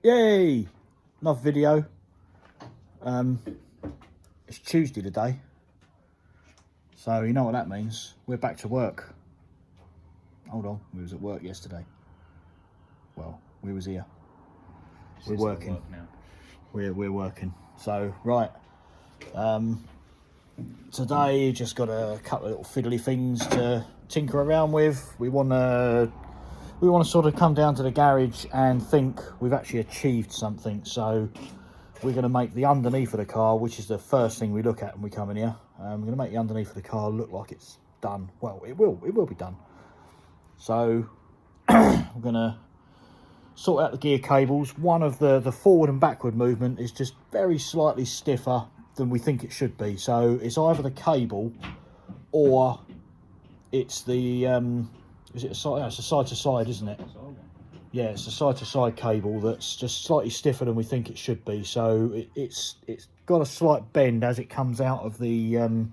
Yay! Another video. It's Tuesday today, so you know what that means. We're back to work. Hold on, we was at work yesterday. Well, we was here. We're working. Now. We're working. So right. Today just got a couple of little fiddly things to tinker around with. We want to sort of come down to the garage and think we've actually achieved something. So we're going to make the underneath of the car, which is the first thing we look at when we come in here. We're going to make the underneath of the car look like it's done. Well, it will be done. So we're going to sort out the gear cables. One of the forward and backward movement is just very slightly stiffer than we think it should be. So it's either the cable or it's the is it a side? It's a side to side, isn't it? Yeah, it's a side to side cable that's just slightly stiffer than we think it should be. So it's got a slight bend as it comes out of the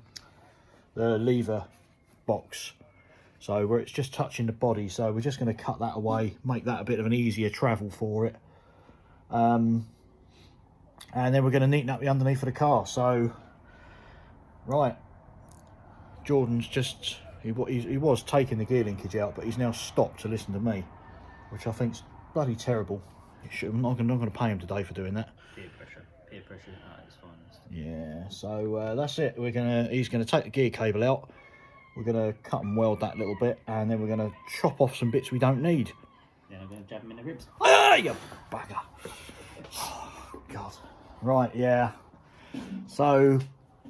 lever box. So where it's just touching the body. So we're just going to cut that away, make that a bit of an easier travel for it. And then we're going to neaten up the underneath of the car. So, right, Jordan's just, he was taking the gear linkage out, but he's now stopped to listen to me, which I think's bloody terrible. I'm not going to pay him today for doing that. Peer pressure, it's fine. Yeah, so that's it. He's going to take the gear cable out. We're going to cut and weld that little bit, and then we're going to chop off some bits we don't need. Yeah, I'm going to jab him in the ribs. Ah, you bugger. Oh, God. Right, yeah. So,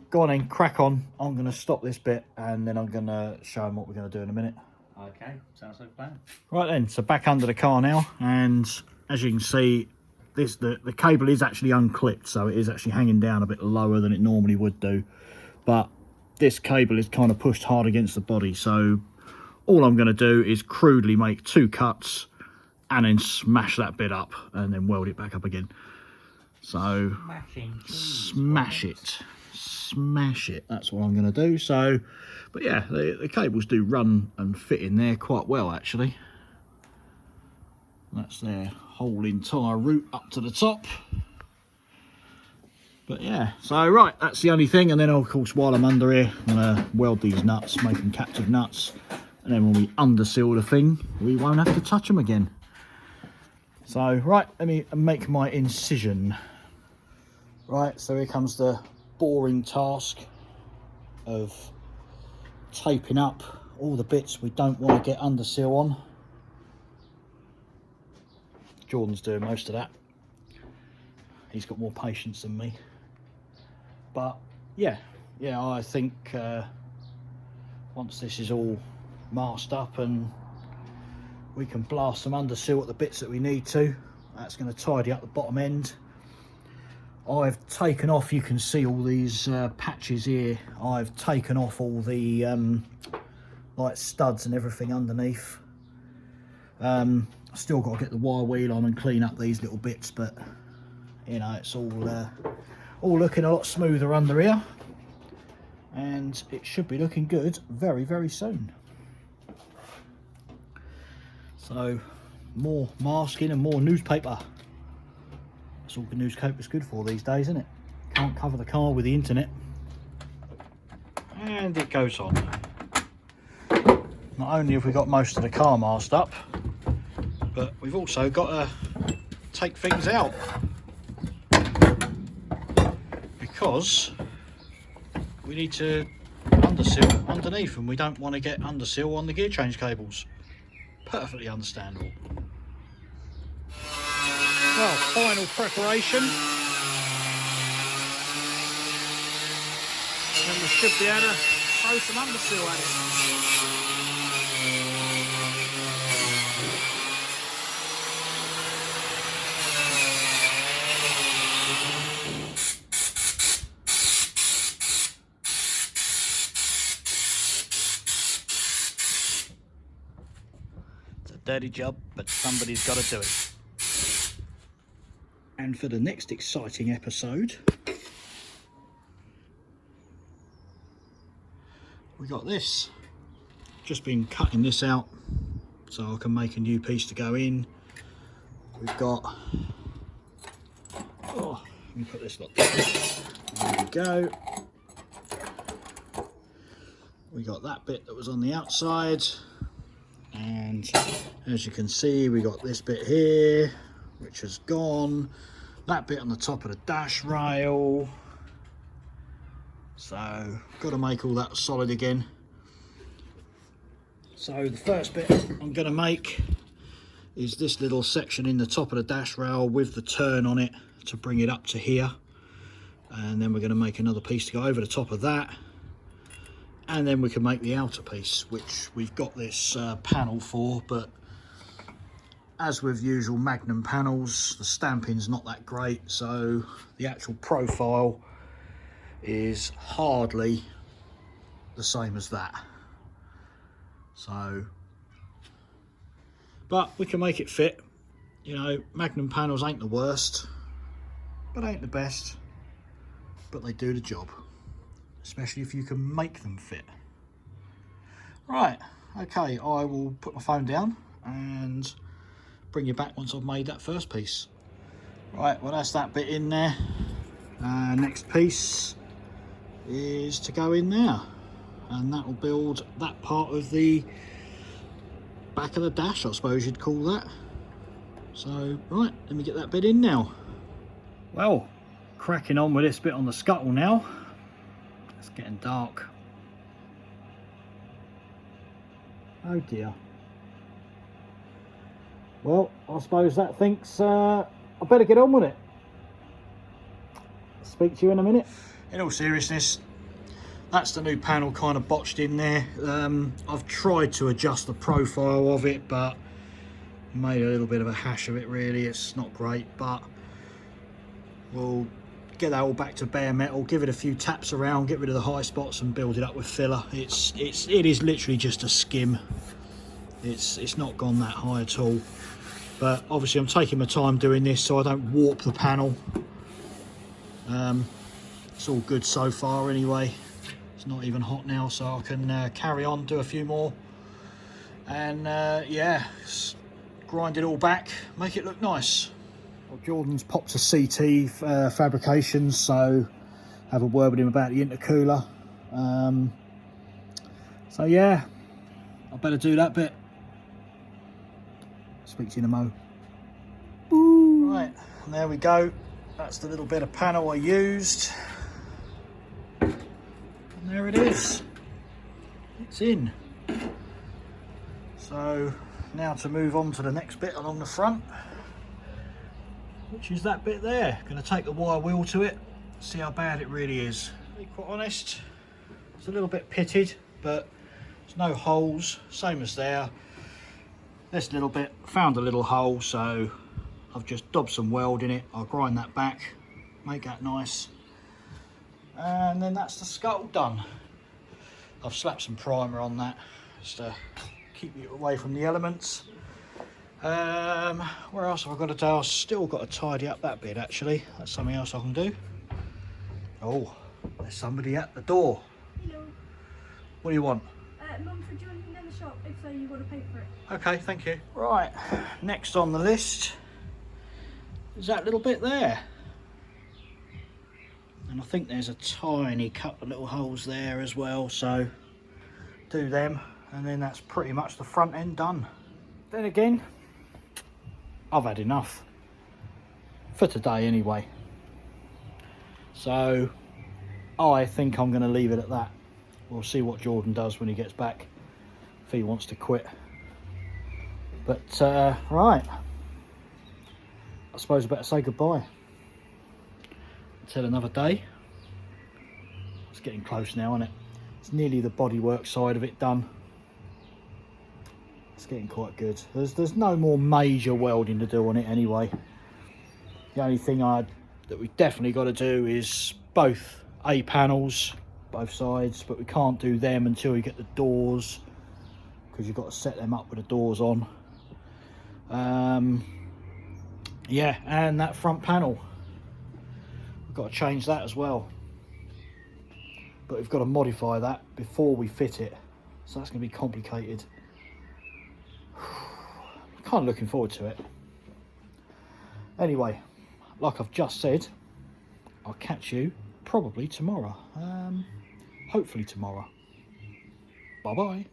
go on then, crack on. I'm going to stop this bit, and then I'm going to show him what we're going to do in a minute. Okay, sounds like a plan. Right then, so back under the car now, and as you can see, the cable is actually unclipped, so it is actually hanging down a bit lower than it normally would do. But this cable is kind of pushed hard against the body, so all I'm going to do is crudely make 2 cuts and then smash that bit up and then weld it back up again. So smash it, that's what I'm going to do. So, but yeah, the cables do run and fit in there quite well actually. That's their whole entire route up to the top. But yeah, so right, that's the only thing. And then of course, while I'm under here, I'm going to weld these nuts, make them captive nuts, and then when we underseal the thing, we won't have to touch them again. So right, let me make my incision. Right, so here comes the boring task of taping up all the bits we don't want to get underseal on. Jordan's doing most of that. He's got more patience than me. But yeah, I think once this is all masked up and we can blast some underseal at the bits that we need to, that's going to tidy up the bottom end. I've taken off, you can see all these patches here. I've taken off all the like studs and everything underneath. Still got to get the wire wheel on and clean up these little bits, but you know, it's all looking a lot smoother under here, and it should be looking good very, very soon. So more masking and more newspaper. That's all the newspaper's good for these days, isn't it? Can't cover the car with the internet. And it goes on. Not only have we got most of the car masked up, but we've also got to take things out, because we need to underseal underneath, and we don't want to get underseal on the gear change cables. Perfectly understandable. Well, final preparation. Then we should be able to throw some underseal at it. It's a dirty job, but somebody's got to do it. And for the next exciting episode, we got this. Just been cutting this out so I can make a new piece to go in. We've got Oh, let me put this lot down. There we go. We got that bit that was on the outside, and as you can see, we got this bit here which has gone, that bit on the top of the dash rail, so got to make all that solid again. So the first bit I'm going to make is this little section in the top of the dash rail with the turn on it to bring it up to here, and then we're going to make another piece to go over the top of that, and then we can make the outer piece, which we've got this panel for, but as with usual Magnum panels, the stamping's not that great, so the actual profile is hardly the same as that. So, but we can make it fit. You know, Magnum panels ain't the worst, but ain't the best, but they do the job, especially if you can make them fit. Right, okay, I will put my phone down and bring you back once I've made that first piece. Right, well that's that bit in there. Next piece is to go in there, and that will build that part of the back of the dash, I suppose you'd call that. So, right, let me get that bit in now. Well, cracking on with this bit on the scuttle now. It's getting dark. Oh dear. Well, I suppose that thinks I better get on with it. I'll speak to you in a minute. In all seriousness, that's the new panel kind of botched in there. I've tried to adjust the profile of it, but made a little bit of a hash of it really. It's not great, but we'll get that all back to bare metal, give it a few taps around, get rid of the high spots and build it up with filler. It is literally just a skim. It's not gone that high at all, but obviously I'm taking my time doing this so I don't warp the panel. It's all good so far anyway. It's not even hot now, so I can carry on, do a few more, and yeah, grind it all back, make it look nice. Well, Jordan's popped a CT fabrications, so have a word with him about the intercooler. So yeah, I better do that bit. Speak to you in a mo. Ooh. Right, and there we go. That's the little bit of panel I used. And there it is. It's in. So now to move on to the next bit along the front, which is that bit there. Going to take the wire wheel to it, see how bad it really is. To be quite honest, it's a little bit pitted, but there's no holes, same as there. This little bit, found a little hole, so I've just daubed some weld in it. I'll grind that back, make that nice, and then that's the scuttle done. I've slapped some primer on that just to keep it away from the elements. Where else have I got to do? I've still got to tidy up that bit actually. That's something else I can do. Oh, there's somebody at the door. Hello. What do you want? Mum said, do you want anything in the shop? If so, you've got to pay for it. Okay, thank you. Right, next on the list is that little bit there. And I think there's a tiny couple of little holes there as well, so do them, and then that's pretty much the front end done. Then again, I've had enough for today anyway, so I think I'm going to leave it at that. We'll see what Jordan does when he gets back, if he wants to quit. But right, I suppose I better say goodbye until another day. It's getting close now, isn't it? It's nearly the bodywork side of it done. It's getting quite good. There's no more major welding to do on it anyway. The only thing that we definitely got to do is both A panels, both sides, but we can't do them until we get the doors, because you've got to set them up with the doors on. Yeah, and that front panel, we've got to change that as well, but we've got to modify that before we fit it, so that's going to be complicated. I'm kind of looking forward to it. Anyway, like I've just said, I'll catch you probably tomorrow. Hopefully tomorrow. Bye bye.